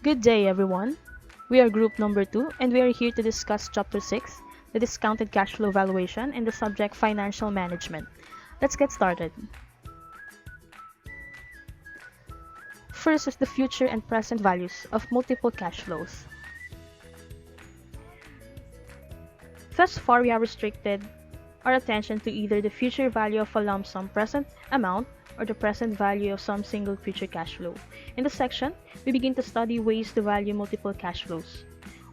Good day, everyone. We are group number 2, and we are here to discuss Chapter 6, the discounted cash flow valuation, and the subject financial management. Let's get started. First is the future and present values of multiple cash flows. Thus far, we have restricted our attention to either the future value of a lump sum present amount or the present value of some single future cash flow. In this section, we begin to study ways to value multiple cash flows.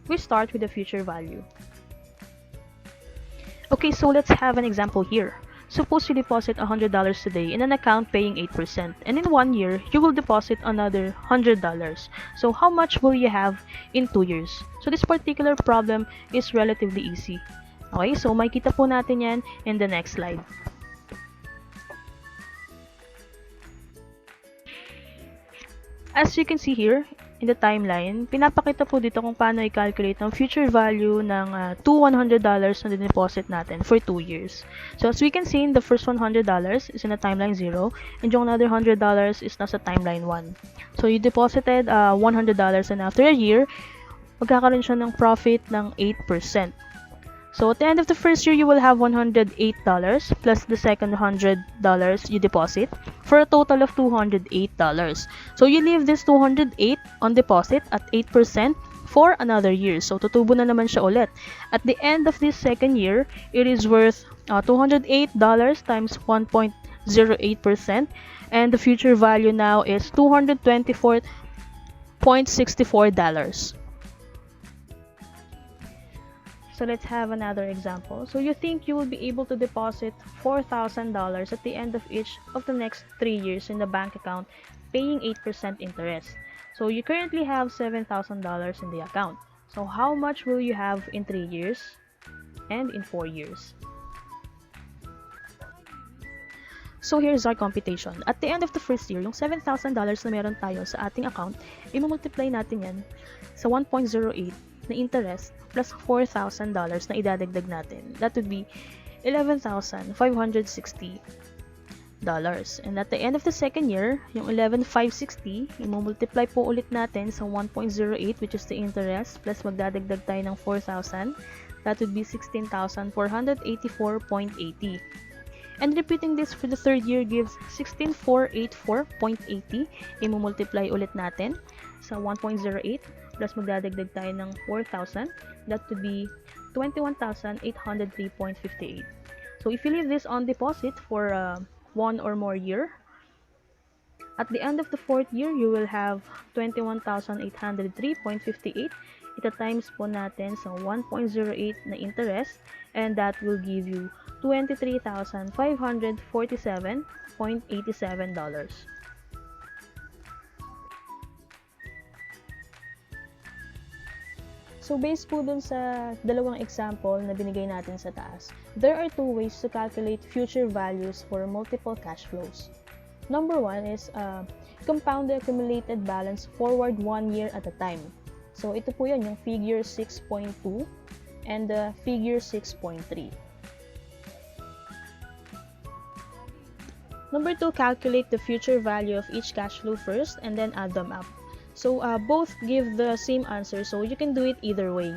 We start with the future value. Okay, so let's have an example here. Suppose you deposit $100 today in an account paying 8%, and in 1 year, you will deposit another $100. So how much will you have in 2 years? So this particular problem is relatively easy. Okay, so makita po natin yan in the next slide. As you can see here, in the timeline, pinapakita po dito kung paano i-calculate ang future value ng $100 na dineposit natin for 2 years. So as we can see, the first $100 is in the timeline 0, and yung another $100 is nasa timeline 1. So you deposited $100 and after a year, magkakaroon siya ng profit ng 8%. So at the end of the first year, you will have $108 plus the second $100 you deposit for a total of $208. So you leave this $208 on deposit at 8% for another year. So tutubo na naman siya ulit. At the end of this second year, it is worth $208 times 1.08%, and the future value now is $224.64. So let's have another example. So you think you will be able to deposit $4,000 at the end of each of the next 3 years in the bank account, paying 8% interest. So you currently have $7,000 in the account. So how much will you have in 3 years and in 4 years? So here's our computation. At the end of the first year, yung $7,000 na meron tayo sa ating account, i-multiply natin yan sa 1.08 na interest plus $4,000 na idadagdag natin. That would be $11,560. And at the end of the second year, yung $11,560, i-multiply po ulit natin sa 1.08, which is the interest, plus magdadagdag tayo ng $4,000. That would be $16,484.80. And repeating this for the third year gives $16,484.80. I-multiply ulit natin sa 1.08 plus magdadagdag tayo ng 4,000. That would be 21,803.58. So if you leave this on deposit for 1 or more year, at the end of the fourth year, you will have 21,803.58. Ita times po natin sa 1.08 na interest, and that will give you $23,547.87. So based po dun sa dalawang example na binigay natin sa taas, there are two ways to calculate future values for multiple cash flows. Number one is compound the accumulated balance forward 1 year at a time. So ito po yun, yung figure 6.2 and the figure 6.3. Number 2, calculate the future value of each cash flow first and then add them up. So both give the same answer, so you can do it either way.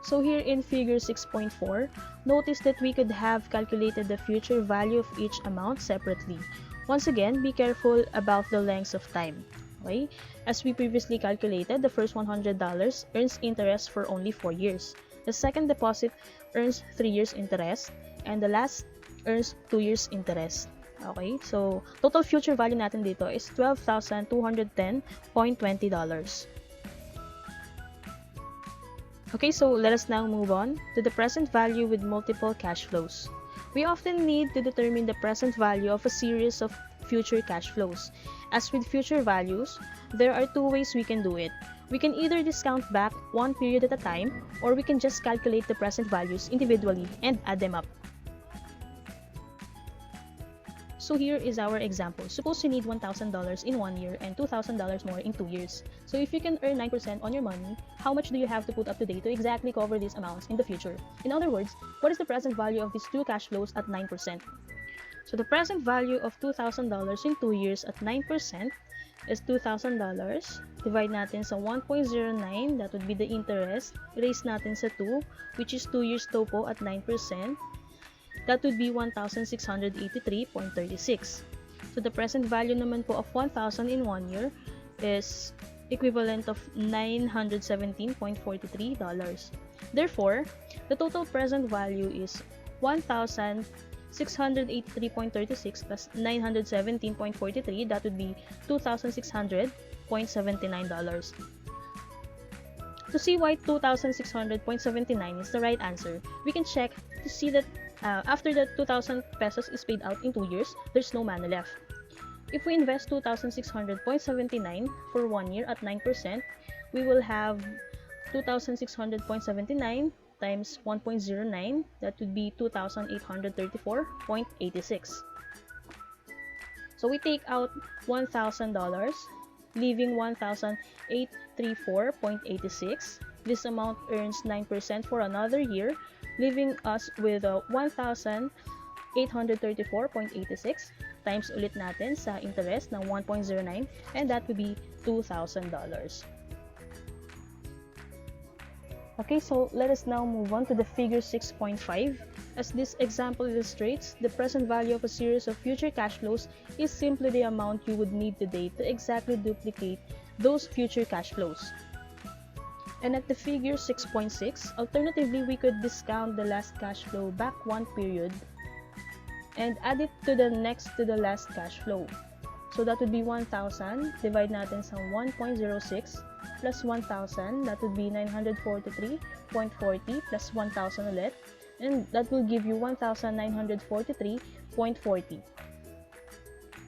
So here in figure 6.4, notice that we could have calculated the future value of each amount separately. Once again, be careful about the lengths of time. Okay? As we previously calculated, the first $100 earns interest for only 4 years. The second deposit earns 3 years interest, and the last earns 2 years interest. Okay, so total future value natin dito is $12,210.20. Okay, so let us now move on to the present value with multiple cash flows. We often need to determine the present value of a series of future cash flows. As with future values, there are two ways we can do it. We can either discount back one period at a time, or we can just calculate the present values individually and add them up. So here is our example. Suppose you need $1,000 in 1 year and $2,000 more in 2 years. So if you can earn 9% on your money, how much do you have to put up today to exactly cover these amounts in the future? In other words, what is the present value of these two cash flows at 9%? So the present value of $2,000 in 2 years at 9% is $2,000. Divide natin sa 1.09, that would be the interest. Raise natin sa 2, which is 2 years topo at 9%. That would be 1,683.36. So the present value naman po of 1,000 in 1 year is equivalent of $917.43. Therefore, the total present value is 1,683.36 plus 917.43. That would be $2,600.79. To see why 2,600.79 is the right answer, we can check to see that after the 2,000 pesos is paid out in 2 years, there's no money left. If we invest 2,600.79 for 1 year at 9%, we will have 2,600.79 times 1.09, that would be 2,834.86. So we take out $1,000, leaving 1,834.86. This amount earns 9% for another year, leaving us with 1,834.86 times ulit natin sa interest ng 1.09, and that would be $2,000. Okay, so let us now move on to the figure 6.5. As this example illustrates, the present value of a series of future cash flows is simply the amount you would need today to exactly duplicate those future cash flows. And at the figure 6.6, alternatively, we could discount the last cash flow back one period and add it to the next to the last cash flow. So that would be 1,000, divide natin sa 1.06 plus 1,000, that would be 943.40 plus 1,000 ulit, and that will give you 1,943.40.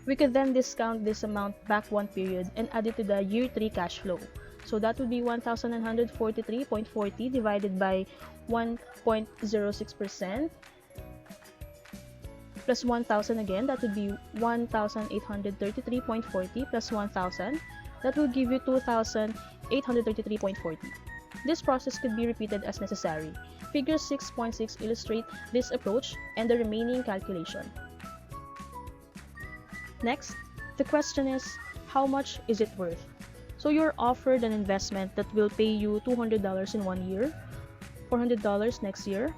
We could then discount this amount back one period and add it to the year 3 cash flow. So that would be 1,943.40 divided by 1.06%. Plus 1,000 again, that would be 1,833.40 plus 1,000. That will give you 2,833.40. This process could be repeated as necessary. Figure 6.6 illustrate this approach and the remaining calculation. Next, the question is, how much is it worth? So you're offered an investment that will pay you $200 in 1 year, $400 next year,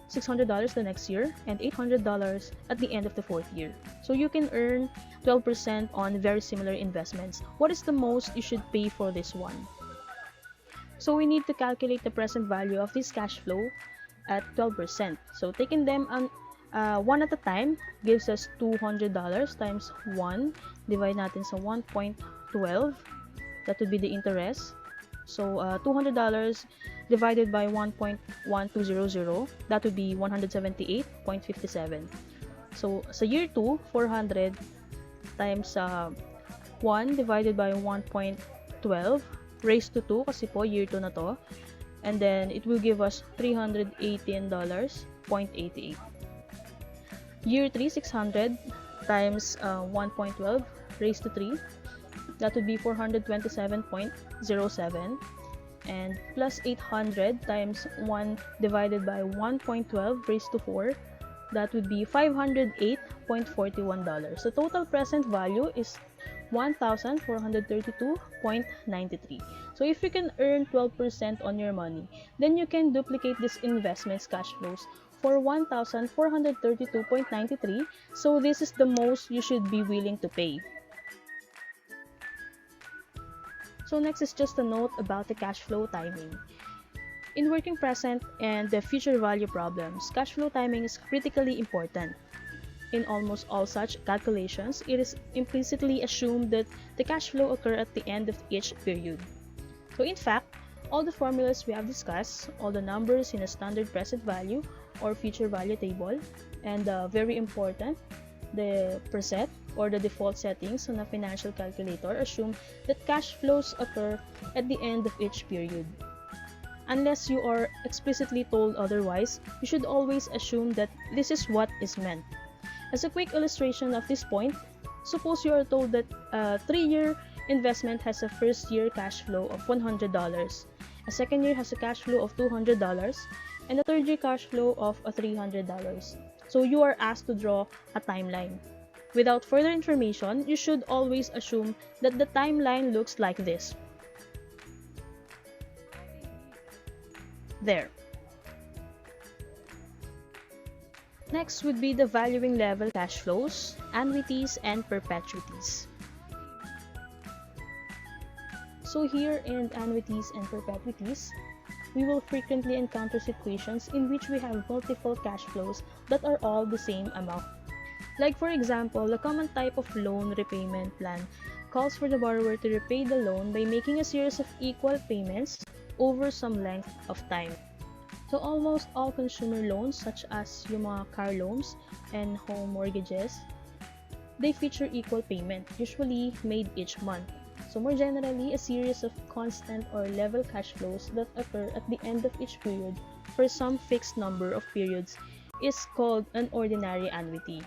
$600 the next year, and $800 at the end of the 4th year. So you can earn 12% on very similar investments. What is the most you should pay for this one? So we need to calculate the present value of this cash flow at 12%. So taking them one at a time gives us $200 times 1. Divide natin sa 1.12. That would be the interest. So $200 divided by 1.1200, that would be 178.57. So sa year 2, 400 times 1 divided by 1.12 raised to 2 kasi po year 2 na to. And then it will give us $318.88. Year 3, 600 times 1.12 raised to 3. That would be 427.07, and plus 800 times 1 divided by 1.12 raised to 4, that would be $508.41. The total present value is $1,432.93. So if you can earn 12% on your money, then you can duplicate this investment's cash flows for $1,432.93. So this is the most you should be willing to pay. So next is just a note about the cash flow timing. In working present and the future value problems, cash flow timing is critically important. In almost all such calculations, it is implicitly assumed that the cash flow occur at the end of each period. So in fact, all the formulas we have discussed, all the numbers in a standard present value or future value table, and very important, the preset or the default settings on a financial calculator assume that cash flows occur at the end of each period. Unless you are explicitly told otherwise, you should always assume that this is what is meant. As a quick illustration of this point, suppose you are told that a 3-year investment has a first year cash flow of $100, a second year has a cash flow of $200, and a third year cash flow of $300. So you are asked to draw a timeline. Without further information, you should always assume that the timeline looks like this. There. Next would be the valuing level cash flows, annuities, and perpetuities. So here in annuities and perpetuities, we will frequently encounter situations in which we have multiple cash flows that are all the same amount. Like for example, the common type of loan repayment plan calls for the borrower to repay the loan by making a series of equal payments over some length of time. So almost all consumer loans such as yung mga car loans and home mortgages, they feature equal payment, usually made each month. So more generally, a series of constant or level cash flows that occur at the end of each period for some fixed number of periods is called an ordinary annuity.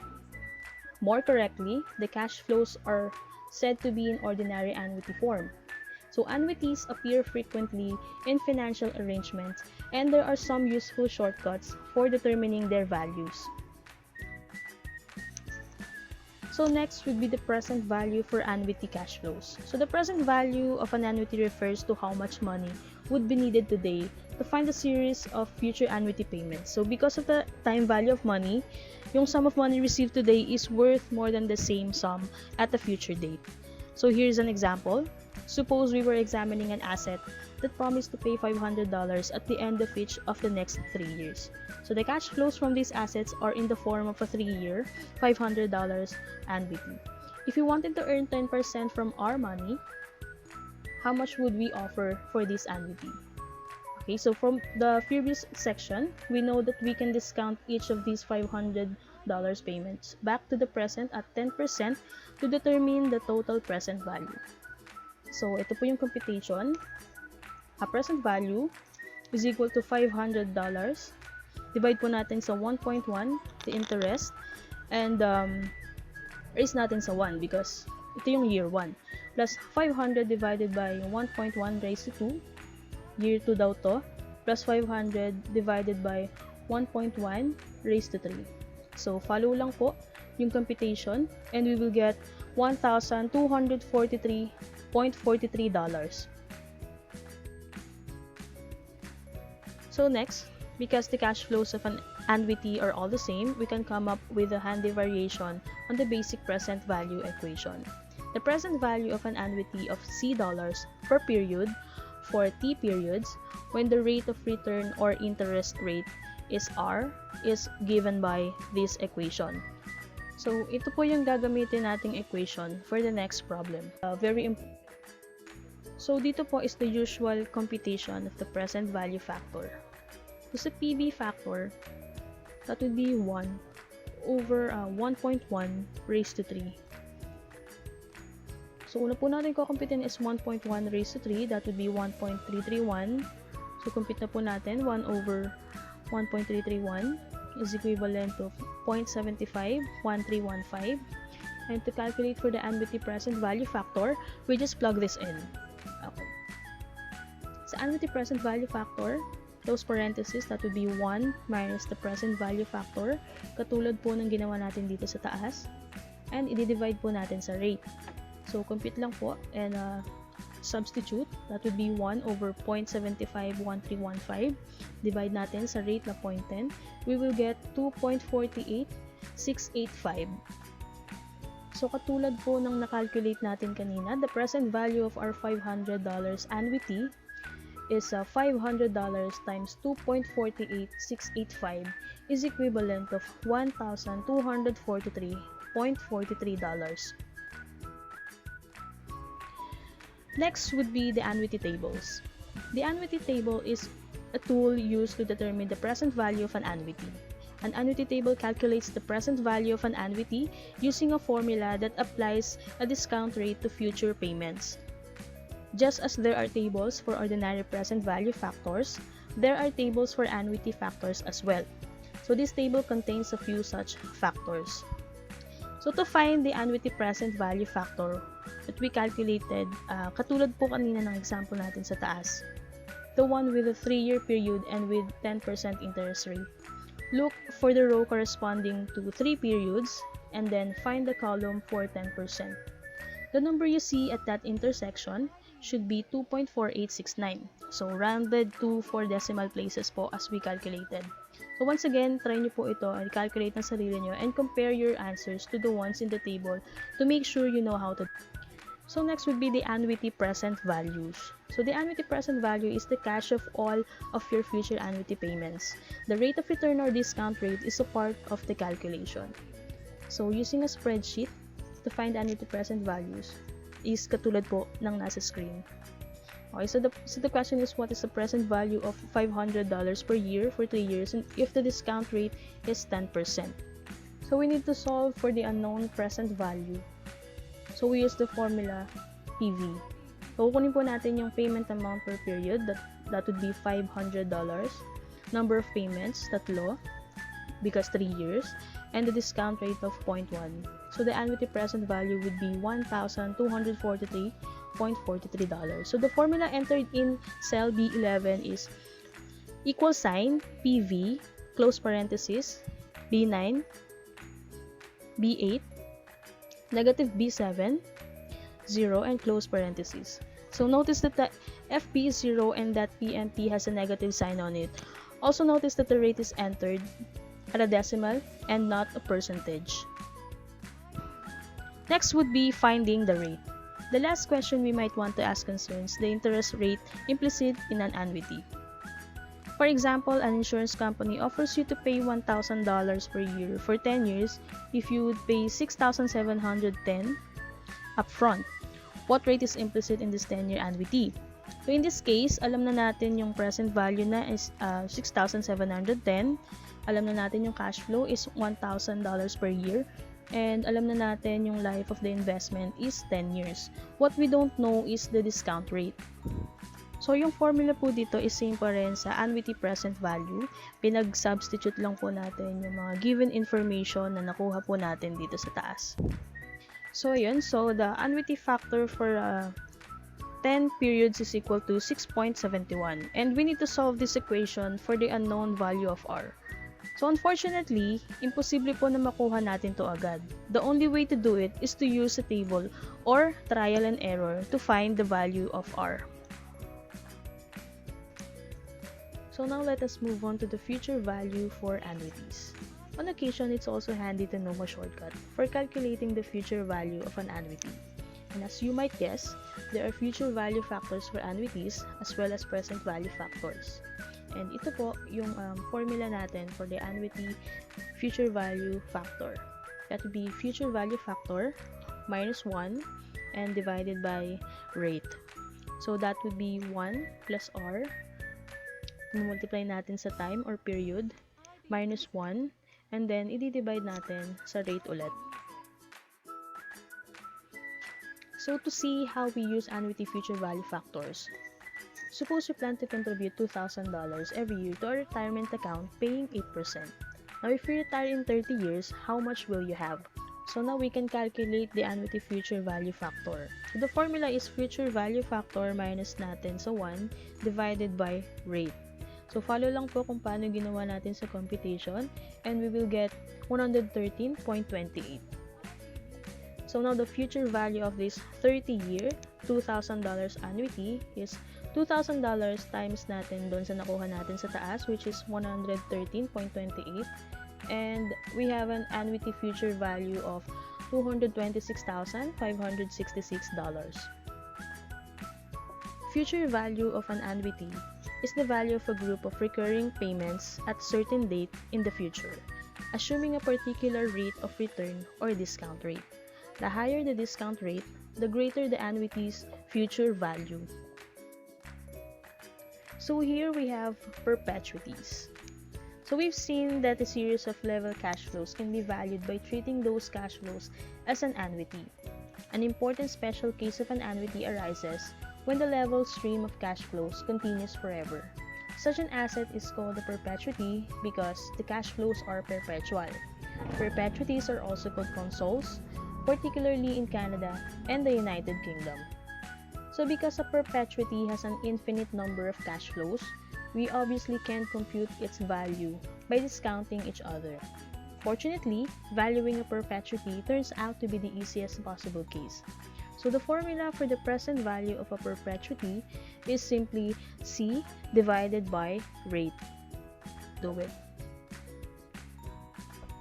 More correctly, the cash flows are said to be in ordinary annuity form. So annuities appear frequently in financial arrangements, and there are some useful shortcuts for determining their values. So next would be the present value for annuity cash flows. So the present value of an annuity refers to how much money would be needed today to find a series of future annuity payments. So because of the time value of money, yung sum of money received today is worth more than the same sum at a future date. So here's an example. Suppose we were examining an asset that promised to pay $500 at the end of each of the next 3 years. So the cash flows from these assets are in the form of a 3-year, $500 annuity. If we wanted to earn 10% from our money, how much would we offer for this annuity? Okay, so from the previous section, we know that we can discount each of these $500 payments back to the present at 10% to determine the total present value. So ito po yung computation. A present value is equal to $500. Divide po natin sa 1.1, the interest, and raise natin sa 1 because ito yung year 1. Plus 500 divided by 1.1 raised to 2, year 2 daw to, plus 500 divided by 1.1 raised to 3. So follow lang po yung computation and we will get $1,243.43. So next, because the cash flows of an annuity are all the same, we can come up with a handy variation on the basic present value equation. The present value of an annuity of C dollars per period for T periods when the rate of return or interest rate is R is given by this equation. So ito po yung gagamitin nating equation for the next problem. Very important. So dito po is the usual computation of the present value factor. So sa PV factor, that would be 1 over 1.1 raised to 3. So una po natin kukumpitin is 1.1 raised to 3, that would be 1.331. So compute na po natin, 1 over 1.331 is equivalent to 0.751315. And to calculate for the annuity present value factor, we just plug this in. Okay. Sa annuity present value factor, close parenthesis, that would be 1 minus the present value factor, katulad po ng ginawa natin dito sa taas. And i-divide po natin sa rate. So compute lang po and substitute, that would be 1 over 0.751315. Divide natin sa rate na 0.10. We will get 2.48685. So katulad po ng nakalculate natin kanina, the present value of our $500 annuity is $500 times 2.48685 is equivalent of $1,243.43. Next would be the annuity tables. The annuity table is a tool used to determine the present value of an annuity. An annuity table calculates the present value of an annuity using a formula that applies a discount rate to future payments. Just as there are tables for ordinary present value factors, there are tables for annuity factors as well. So this table contains a few such factors. So to find the annuity present value factor that we calculated, katulad po kanina ng example natin sa taas, the one with a 3-year period and with 10% interest rate. look for the row corresponding to 3 periods, and then find the column for 10%. The number you see at that intersection should be 2.4869. So, rounded to 4 decimal places po as we calculated. So, once again, try nyo po ito and calculate ng sarili nyo and compare your answers to the ones in the table to make sure you know how to. So, next would be the annuity present values. So, the annuity present value is the cash of all of your future annuity payments. The rate of return or discount rate is a part of the calculation. So, using a spreadsheet to find annuity present values is katulad po ng nasa screen. Okay, so the question is, what is the present value of $500 per year for 3 years and if the discount rate is 10%? So, we need to solve for the unknown present value. So, we use the formula PV. So, kukunin po natin yung payment amount per period. That would be $500. Number of payments, 3, because 3 years. And the discount rate of 0.1. So, the annuity present value would be $1,243.43. So, the formula entered in cell B11 is equal sign PV, close parenthesis, B9, B8, negative B7, 0, and close parenthesis. So, notice that the FP is 0 and that PMP has a negative sign on it. Also, notice that the rate is entered at a decimal and not a percentage. Next would be finding the rate. The last question we might want to ask concerns the interest rate implicit in an annuity. For example, an insurance company offers you to pay $1,000 per year for 10 years if you would pay $6,710 upfront. What rate is implicit in this 10-year annuity? So in this case, alam na natin yung present value na is $6,710. Alam na natin yung cash flow is $1,000 per year. And alam na natin yung life of the investment is 10 years. What we don't know is the discount rate. So yung formula po dito is same pa rin sa annuity present value. Pinag-substitute lang po natin yung mga given information na nakuha po natin dito sa taas. So yun, so the annuity factor for 10 periods is equal to 6.71. And we need to solve this equation for the unknown value of R. So unfortunately, imposible po na makuha natin to agad. The only way to do it is to use a table or trial and error to find the value of R. So now let us move on to the future value for annuities. On occasion, it's also handy to know a shortcut for calculating the future value of an annuity. And as you might guess, there are future value factors for annuities as well as present value factors. And ito po yung formula natin for the annuity future value factor. That would be future value factor minus 1 and divided by rate. So that would be 1 plus R. Multiply natin sa time or period minus 1 and then i-divide natin sa rate ulit. So to see how we use annuity future value factors, suppose you plan to contribute $2,000 every year to a retirement account paying 8%. Now if you retire in 30 years, how much will you have? So now we can calculate the annuity future value factor. So the formula is future value factor minus natin sa 1 divided by rate. So follow lang po kung paano ginawa natin sa computation and we will get 113.28. So now the future value of this 30-year $2,000 annuity is $2,000 times natin doon sa nakuha natin sa taas, which is 113.28, and we have an annuity future value of $226,566. Future value of an annuity is the value of a group of recurring payments at certain date in the future, assuming a particular rate of return or discount rate. The higher the discount rate, the greater the annuity's future value. So here we have perpetuities. So we've seen that a series of level cash flows can be valued by treating those cash flows as an annuity. An important special case of an annuity arises when the level stream of cash flows continues forever. Such an asset is called a perpetuity because the cash flows are perpetual. Perpetuities are also called consols, particularly in Canada and the United Kingdom. So because a perpetuity has an infinite number of cash flows, we obviously can't compute its value by discounting each other. Fortunately, valuing a perpetuity turns out to be the easiest possible case. So the formula for the present value of a perpetuity is simply C divided by rate. Do it.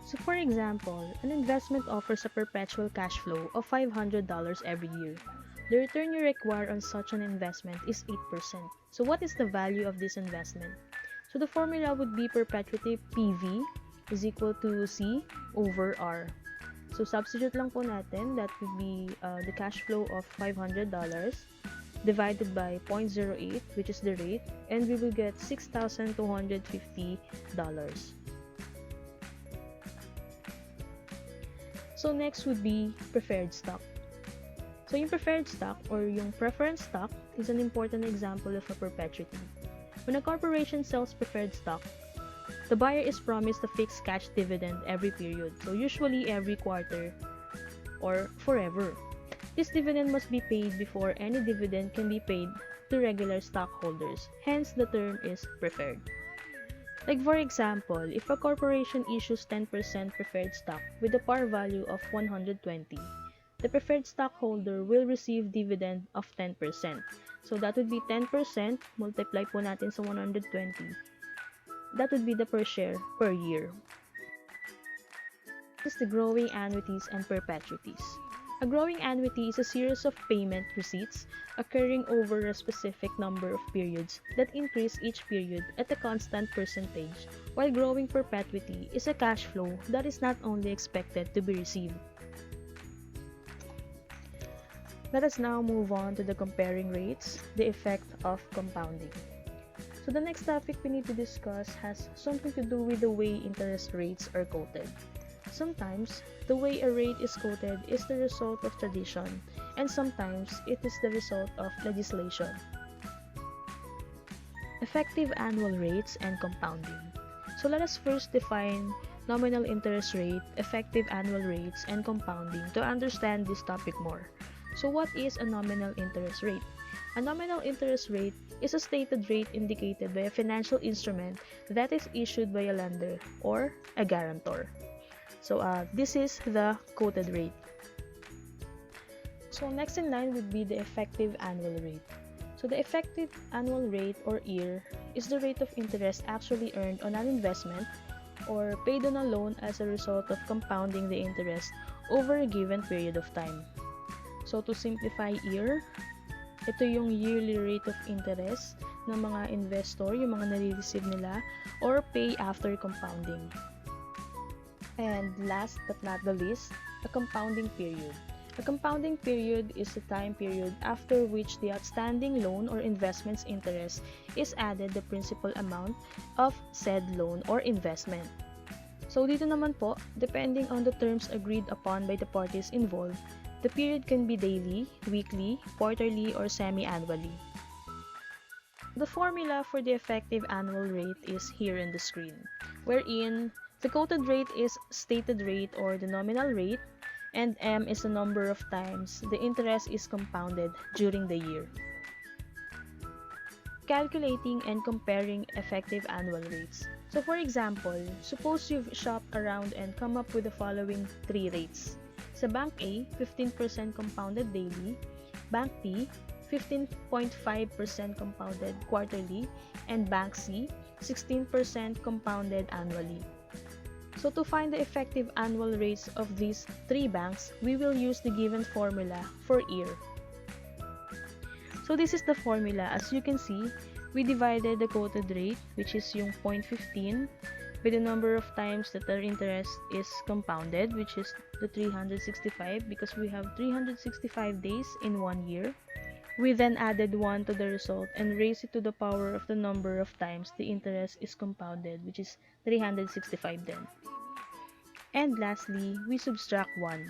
So for example, an investment offers a perpetual cash flow of $500 every year. The return you require on such an investment is 8%. So what is the value of this investment? So the formula would be perpetuity PV is equal to C over R. So substitute lang po natin, that would be the cash flow of $500 divided by 0.08, which is the rate, and we will get $6,250. So next would be preferred stock. So yung preferred stock or yung preference stock is an important example of a perpetuity. When a corporation sells preferred stock, the buyer is promised a fixed cash dividend every period, so usually every quarter or forever. This dividend must be paid before any dividend can be paid to regular stockholders, hence the term is preferred. Like for example, if a corporation issues 10% preferred stock with a par value of 120, the preferred stockholder will receive dividend of 10%. So that would be 10%, multiply po natin sa 120. That would be the per share per year. This is the growing annuities and perpetuities. A growing annuity is a series of payment receipts occurring over a specific number of periods that increase each period at a constant percentage, while growing perpetuity is a cash flow that is not only expected to be received. Let us now move on to the comparing rates, the effect of compounding. So the next topic we need to discuss has something to do with the way interest rates are quoted. Sometimes, the way a rate is quoted is the result of tradition, and sometimes it is the result of legislation. Effective annual rates and compounding. So let us first define nominal interest rate, effective annual rates, and compounding to understand this topic more. So what is a nominal interest rate? A nominal interest rate is a stated rate indicated by a financial instrument that is issued by a lender or a guarantor. So this is the quoted rate. So next in line would be the effective annual rate. So the effective annual rate or EAR is the rate of interest actually earned on an investment or paid on a loan as a result of compounding the interest over a given period of time. So to simplify EAR, ito yung yearly rate of interest ng mga investor, yung mga nare-receive nila, or pay after compounding. And last but not the least, a compounding period. A compounding period is the time period after which the outstanding loan or investment's interest is added the principal amount of said loan or investment. So dito naman po, depending on the terms agreed upon by the parties involved, the period can be daily, weekly, quarterly, or semi-annually. The formula for the effective annual rate is here in the screen, wherein the quoted rate is stated rate or the nominal rate, and M is the number of times the interest is compounded during the year. Calculating and comparing effective annual rates. So for example, suppose you've shopped around and come up with the following three rates. Sa Bank A, 15% compounded daily, Bank B, 15.5% compounded quarterly, and Bank C, 16% compounded annually. So to find the effective annual rates of these three banks, we will use the given formula for EAR. So this is the formula. As you can see, we divided the quoted rate, which is yung 0.15, by the number of times that our interest is compounded, which is the 365, because we have 365 days in 1 year. We then added 1 to the result and raised it to the power of the number of times the interest is compounded, which is 365 then. And lastly, we subtract 1.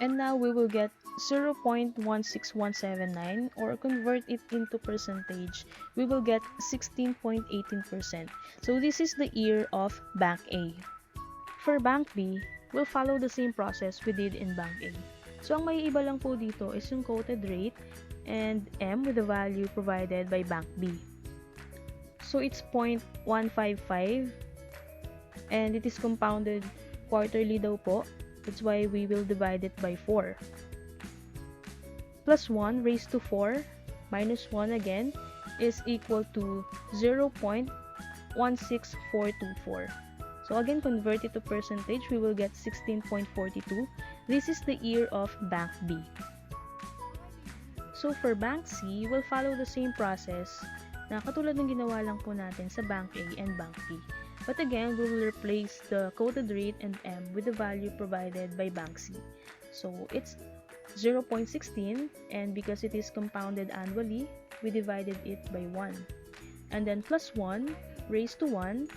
And now we will get 0.16179, or convert it into percentage, we will get 16.18%. So this is the EAR of Bank A. For Bank B, we'll follow the same process we did in Bank A. So ang may iba lang po dito is yung quoted rate and M with the value provided by Bank B. So it's 0.155 And it is compounded quarterly daw po. That's why we will divide it by 4. Plus 1 raised to 4 minus 1 again is equal to 0.16424. So again, convert it to percentage, we will get 16.42. This is the year of Bank B. So for Bank C, we'll follow the same process na katulad ng ginawa lang po natin sa Bank A and Bank B. But again, we will replace the quoted rate and M with the value provided by Bank C. So it's 0.16, and because it is compounded annually, we divided it by 1. And then plus 1 raised to 1,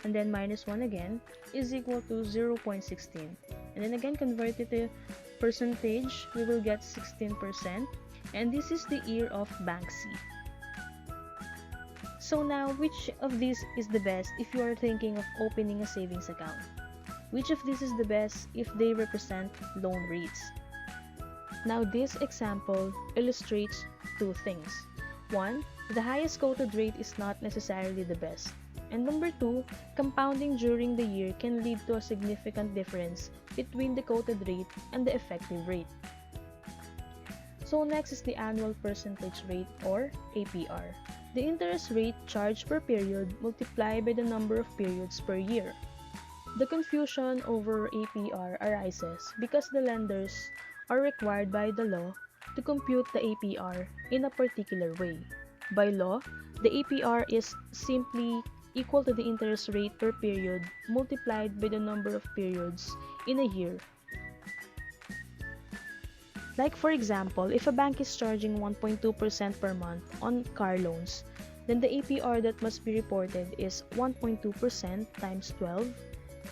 and then minus 1 again, is equal to 0.16. And then again, convert it to percentage, we will get 16%. And this is the year of Bank C. So now, which of these is the best if you are thinking of opening a savings account? Which of these is the best if they represent loan rates? Now this example illustrates two things. One, the highest quoted rate is not necessarily the best. And number two, compounding during the year can lead to a significant difference between the quoted rate and the effective rate. So next is the annual percentage rate or APR. The interest rate charged per period multiplied by the number of periods per year. The confusion over APR arises because the lenders are required by the law to compute the APR in a particular way. By law, the APR is simply equal to the interest rate per period multiplied by the number of periods in a year. Like for example, if a bank is charging 1.2% per month on car loans, then the APR that must be reported is 1.2% times 12,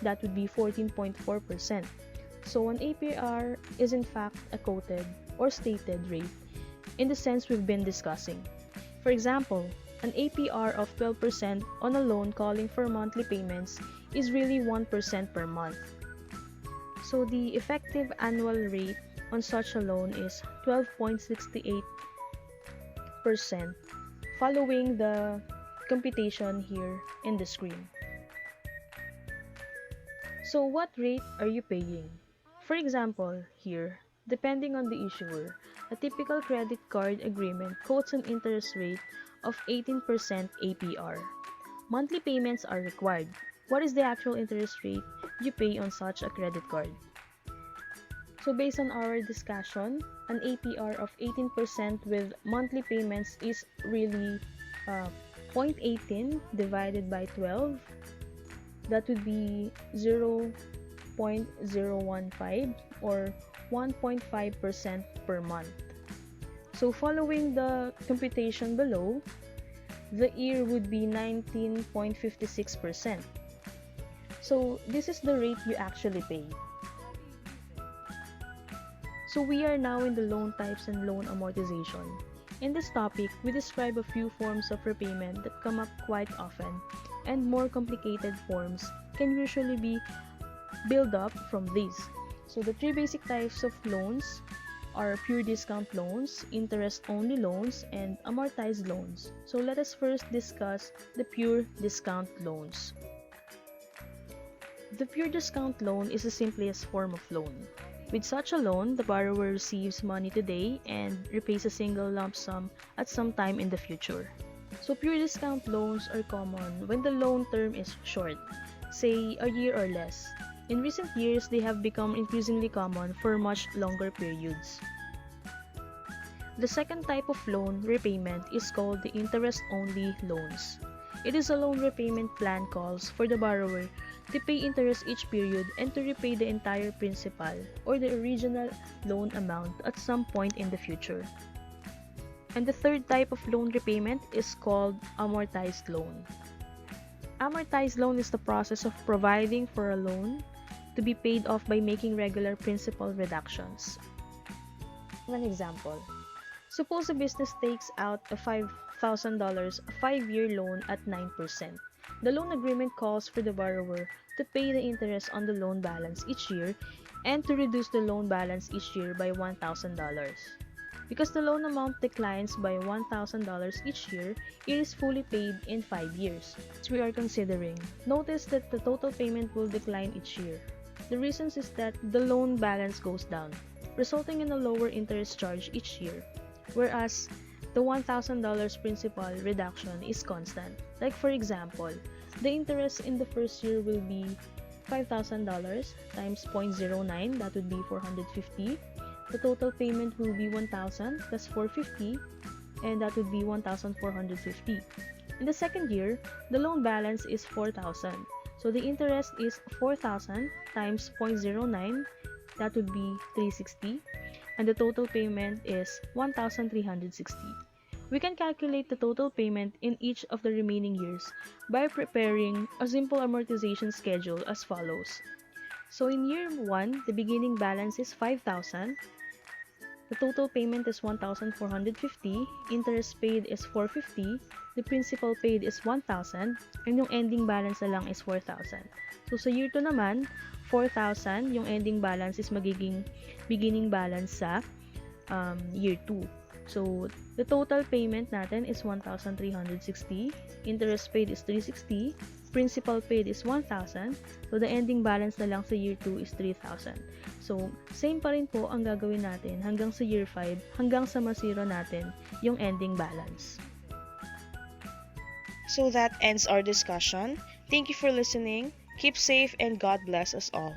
that would be 14.4%. So an APR is in fact a quoted or stated rate in the sense we've been discussing. For example, an APR of 12% on a loan calling for monthly payments is really 1% per month. So the effective annual rate on such a loan is 12.68%, following the computation here in the screen. So what rate are you paying? For example, here, depending on the issuer, a typical credit card agreement quotes an interest rate of 18% APR. Monthly payments are required. What is the actual interest rate you pay on such a credit card? So based on our discussion, an APR of 18% with monthly payments is really 0.18 divided by 12. That would be 0.015 or 1.5% per month. So following the computation below, the year would be 19.56%. So this is the rate you actually pay. So we are now in the loan types and loan amortization. In this topic, we describe a few forms of repayment that come up quite often, and more complicated forms can usually be built up from these. So the three basic types of loans are pure discount loans, interest-only loans, and amortized loans. So let us first discuss the pure discount loans. The pure discount loan is the simplest form of loan. With such a loan, the borrower receives money today and repays a single lump sum at some time in the future. So pure discount loans are common when the loan term is short, say a year or less. In recent years, they have become increasingly common for much longer periods. The second type of loan repayment is called the interest-only loans. It is a loan repayment plan calls for the borrower to pay interest each period and to repay the entire principal or the original loan amount at some point in the future. And the third type of loan repayment is called amortized loan. Amortized loan is the process of providing for a loan to be paid off by making regular principal reductions. One example. Suppose a business takes out a $5,000 5-year loan at 9%. The loan agreement calls for the borrower to pay the interest on the loan balance each year and to reduce the loan balance each year by $1,000. Because the loan amount declines by $1,000 each year, it is fully paid in 5 years. So we are considering. Notice that the total payment will decline each year. The reasons is that the loan balance goes down, resulting in a lower interest charge each year, whereas the $1,000 principal reduction is constant. Like for example, the interest in the first year will be $5,000 times 0.09, that would be 450. The total payment will be 1,000 plus 450, and that would be 1,450. In the second year, the loan balance is 4,000. So the interest is 4,000 times 0.09, that would be 360, and the total payment is 1,360. We can calculate the total payment in each of the remaining years by preparing a simple amortization schedule as follows. So in year 1, the beginning balance is 5,000. The total payment is 1,450, interest paid is 450, the principal paid is 1,000, and yung ending balance na lang is 4,000. So sa year 2 naman, 4,000, yung ending balance is magiging beginning balance sa year 2. So the total payment natin is 1,360, interest paid is 360, principal paid is 1,000, so the ending balance na lang sa year 2 is 3,000. So, same pa rin po ang gagawin natin hanggang sa year 5, hanggang sa masiro natin yung ending balance. So that ends our discussion. Thank you for listening. Keep safe and God bless us all.